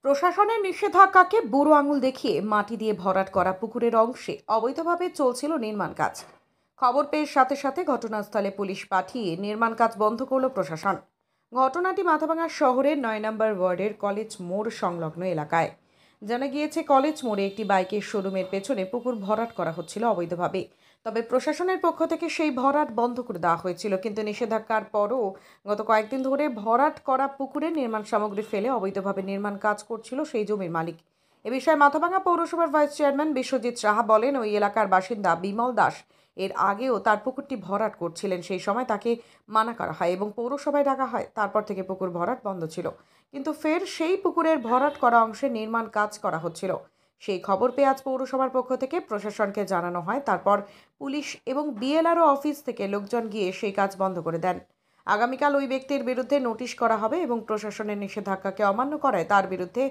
প্রশাসনের নিষেধাজ্ঞাকে বুড়ো আঙুল দেখিয়ে মাটি দিয়ে ভরাট করা পুকুরের অংশে অবৈধভাবে চলছিল নির্মাণ কাজ। খবর পেয়ে সাথে সাথে ঘটনাস্থলে পুলিশ পাঠিয়ে নির্মাণ কাজ বন্ধ করল প্রশাসন। ঘটনাটি মাথাভাঙা শহরের ৯ নম্বর ওয়ার্ডের কলেজ মোড় সংলগ্ন এলাকায়। জানা গিয়েছে, কলেজ মোড়ে একটি বাইকের শোরুমের পেছনে পুকুর ভরাট করা হচ্ছিল অবৈধভাবে। তবে প্রশাসনের পক্ষ থেকে সেই ভরাট বন্ধ করে দেওয়া হয়েছিল, কিন্তু নিষেধাজ্ঞার পরও গত কয়েকদিন ধরে ভরাট করা পুকুরে নির্মাণ সামগ্রী ফেলে অবৈধভাবে নির্মাণ কাজ করছিল সেই জমির মালিক। এ বিষয়ে মাথাভাঙা পৌরসভার ভাইস চেয়ারম্যান বিশ্বজিৎ সাহা বলেন, ওই এলাকার বাসিন্দা বিমল দাস এর আগেও তার পুকুরটি ভরাট করছিলেন। সেই সময় তাকে মানা করা হয় এবং পৌরসভায় ডাকা হয়। তারপর থেকে পুকুর ভরাট বন্ধ ছিল, কিন্তু ফের সেই পুকুরের ভরাট করা অংশে নির্মাণ কাজ করা হচ্ছিল। সেই খবর পেয়ে আজ পৌরসভার পক্ষ থেকে প্রশাসনকে জানানো হয়। তারপর পুলিশ এবং বিএলআরও অফিস থেকে লোকজন গিয়ে সেই কাজ বন্ধ করে দেন। আগামীকাল ওই ব্যক্তির বিরুদ্ধে নোটিশ করা হবে এবং প্রশাসনের নিষেধাজ্ঞাকে অমান্য করায় তার বিরুদ্ধে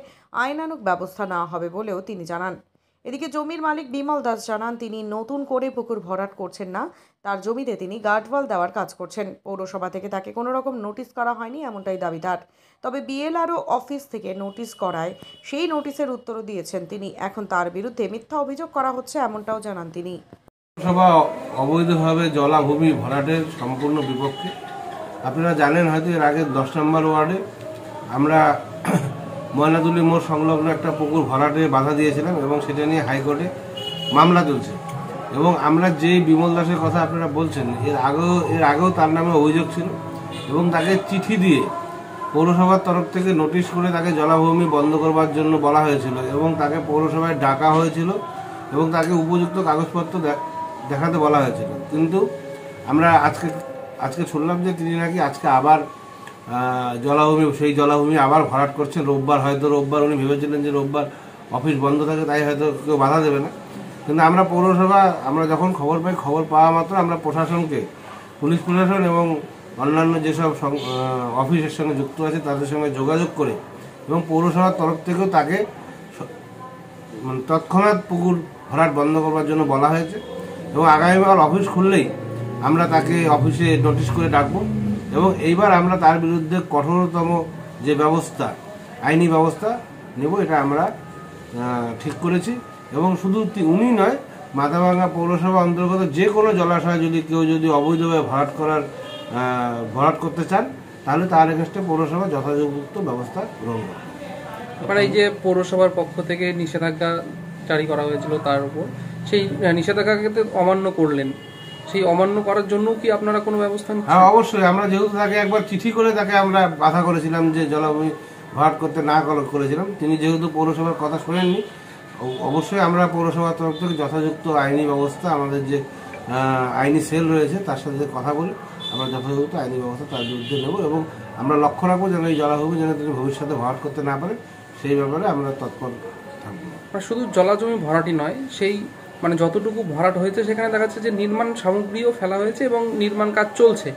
আইনানুগ ব্যবস্থা নেওয়া হবে বলেও তিনি জানান। এদিকে জমির মালিক বিমল দাস জানান, তিনি নতুন করে পুকুর ভরাট করছেন না, তার জমিতে তিনি গার্ডওয়াল দেওয়ার কাজ করছেন। পৌরসভা থেকে তাকে কোনো রকম নোটিশ করা হয়নি, এমনটাই দাবি তার। তবে বিএলআরও অফিস থেকে নোটিশ করায় সেই নোটিশের উত্তরও দিয়েছেন তিনি। এখন তার বিরুদ্ধে মিথ্যা অভিযোগ করা হচ্ছে, এমনটাও জানান তিনি। পৌরসভা অবৈধভাবে জলাভূমি ভরাটের সম্পূর্ণ বিপক্ষে। আপনারা জানেন হয়তো, এর আগে 10 নম্বর ওয়ার্ডে আমরা ময়নাতুলি মোড় সংলগ্ন একটা পুকুর ভরাটে বাধা দিয়েছিলাম এবং সেটা নিয়ে হাইকোর্টে মামলা চলছে। এবং আমরা যেই বিমল দাসের কথা আপনারা বলছেন, এর আগেও তার নামে অভিযোগ ছিল এবং তাকে চিঠি দিয়ে পৌরসভার তরফ থেকে নোটিশ করে তাকে জলাভূমি বন্ধ করবার জন্য বলা হয়েছিল এবং তাকে পৌরসভায় ডাকা হয়েছিল এবং তাকে উপযুক্ত কাগজপত্র দেখাতে বলা হয়েছিল। কিন্তু আমরা আজকে শুনলাম যে তিনি নাকি আজকে আবার সেই জলাভূমি আবার ভরাট করছেন। রোববার উনি ভেবেছিলেন যে রোববার অফিস বন্ধ থাকে, তাই হয়তো কেউ বাধা দেবে না। কিন্তু আমরা পৌরসভা যখন খবর পাই, খবর পাওয়া মাত্র আমরা প্রশাসনকে, পুলিশ প্রশাসন এবং অন্যান্য যেসব অফিসের সঙ্গে যুক্ত আছে তাদের সঙ্গে যোগাযোগ করে এবং পৌরসভার তরফ থেকেও তাকে তৎক্ষণাৎ পুকুর ভরাট বন্ধ করবার জন্য বলা হয়েছে। এবং আগামীকাল অফিস খুললেই আমরা তাকে অফিসে নোটিশ করে ডাকবো এবং এইবার আমরা তার বিরুদ্ধে কঠোরতম যে ব্যবস্থা, আইনি ব্যবস্থা নেব, এটা আমরা ঠিক করেছি। এবং শুধু উনি নয়, মাথাভাঙা পৌরসভা অন্তর্গত যে কোনো জলাশয় কেউ যদি অবৈধভাবে ভরাট করতে চান, তাহলে তার এগেন্সটে পৌরসভা যথাযথ ব্যবস্থা গ্রহণ করবে। এবার এই যে পৌরসভার পক্ষ থেকে নিষেধাজ্ঞা জারি করা হয়েছিল, তার উপর সেই নিষেধাজ্ঞাকে অমান্য করলেন, সেই অমান্য করার জন্য কি আপনারা কোনো ব্যবস্থা নিচ্ছেন? হ্যাঁ, অবশ্যই। আমরা যেহেতু তাকে একবার চিঠি করে তাকে আমরা বাধা করেছিলাম যে জলাভূমি ভরাট করতে না করেছিলাম, তিনি যেহেতু পৌরসভার কথা শোনেননি, অবশ্যই আমরা পৌরসভার তরফ থেকে যথাযথ আইনি ব্যবস্থা, আমাদের যে আইনি সেল রয়েছে তার সাথে কথা বলে আমরা যথাযথ আইনি ব্যবস্থা তার বিরুদ্ধে নেব এবং আমরা লক্ষ্য রাখবো যেন এই জলাভূমি যেন তিনি ভবিষ্যতে ভরাট করতে না পারে, সেই ব্যাপারে আমরা তৎপর থাকবো। শুধু জলাজমি ভরাটই নয়, সেই যতটুকু ভরাট হয়েছে সেখানে দেখা যাচ্ছে যে নির্মাণ সামগ্রীও ফেলা হয়েছে এবং নির্মাণ কাজ চলছে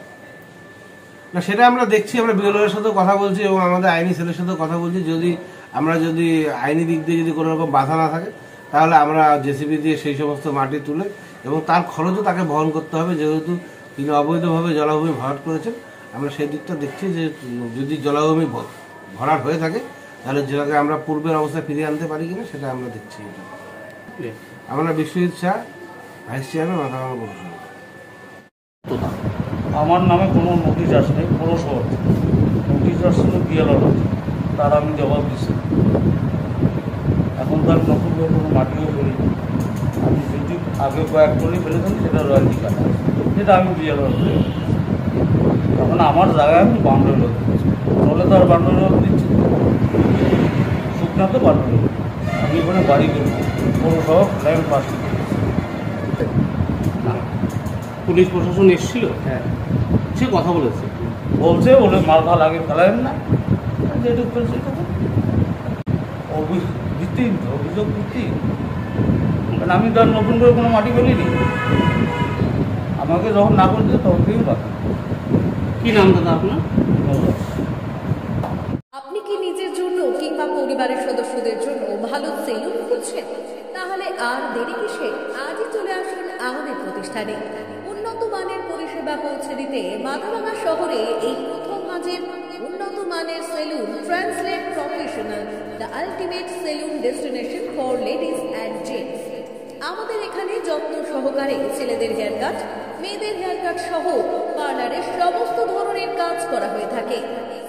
না, সেটা আমরা দেখছি। আমরা বিএলওর সাথেও কথা বলছি এবং আমাদের আইনি সেলের সাথেও কথা বলছি। যদি আইনি দিক দিয়ে যদি কোনো রকম বাধা না থাকে, তাহলে আমরা জেসিবি দিয়ে সেই সমস্ত মাটি তুলে এবং তার খরচও তাকে বহন করতে হবে, যেহেতু তিনি অবৈধভাবে জলাভূমি ভরাট করেছেন। আমরা সেই দিকটা দেখছি যে যদি জলাভূমি ভরাট হয়ে থাকে, তাহলে যেটাকে আমরা পূর্বের অবস্থায় ফিরিয়ে আনতে পারি কিনা সেটা আমরা দেখছি। আমরা বিশ্বজিৎ শাহ, ভাইস চেয়ারম্যান, মাথাভাঙা পৌরসভা। আমার নামে কোনো নোটিশ আসেনি, পৌরসভা নোটিশ আসছিল বিএলআর, তার আমি জবাব দিচ্ছি। এখন তার নতুন করে কোনো মাটিও ফেলিনি। আমি যদি আগে কয়েক টনি ফেলেছেন সেটা রয়্যালটি কাটা, সেটা আমি বিএলআর করে। এখন আমার জায়গায় আমি বাউন্ডারি রোড দিচ্ছি, নলে তো আর বাউন্ডারি রোড দিচ্ছি, শুকনা তো বাউন্ডারি রোড। আমি ওখানে বাড়ি করব, পৌরসভা ল্যান্ড পাস। পুলিশ প্রশাসন এসেছিল? হ্যাঁ, সে কথা বলেছে, বলে মাল ফাল আগে ফেলায়েন না, যেটুকু ফেলছে ভিত্তিহীন তো, অভিযোগ ভিত্তিহীন। কারণ আমি তো আর নতুন করে কোনো মাটি ফেলিনি, আমাকে যখন না করছে তখন থেকেই বাকি। কি নাম দাদা আপনার? আপনি কি নিজের জন্য কিংবা পরিবারের সদস্যদের জন্য ভালো সেলুন খুঁজছেন? তাহলে আর দেরি কিসে? আজই চলে আসুন আমাদের প্রতিষ্ঠানে। উন্নত মানের পরিষেবা পৌঁছে দিতে মাথাভাঙা শহরে এই প্রথম হাজির উন্নত মানের মানের salon translate professional, the ultimate salon destination for ladies and gents. আমাদের এখানে যত্ন সহকারে ছেলেদের হেয়ার কাট, মেয়েদের হেয়ার কাট সহ পার্লারের সমস্ত ধরনের কাজ করা হয়ে থাকে।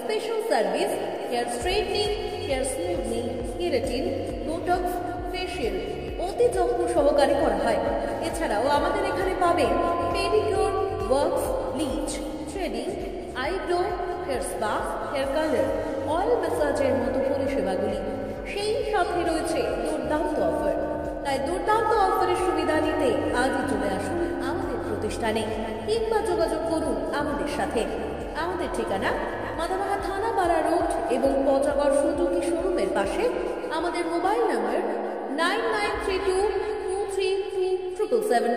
Special service, hair straightening, hair smoothening, keratin, botox, facial অতি যত্ন সহকারে করা হয়। এছাড়াও আমাদের এখানে পাবেন pedicure, wax, bleach, threading, eyebrow, hair spa, hair colour, oil ম্যাসাজের মতো পরিষেবাগুলি। সেই সাথে রয়েছে দুর্দান্ত অফার। তাই দুর্দান্ত অফারের সুবিধা নিতে আজই চলে আসুন আমাদের প্রতিষ্ঠানে কিংবা যোগাযোগ করুন আমাদের সাথে। আমাদের ঠিকানা মাদাবাহা থানা পাড়া রোড এবং পচাগড় সুজুকি শোরুমের পাশে। আমাদের মোবাইল নম্বর 9932232777।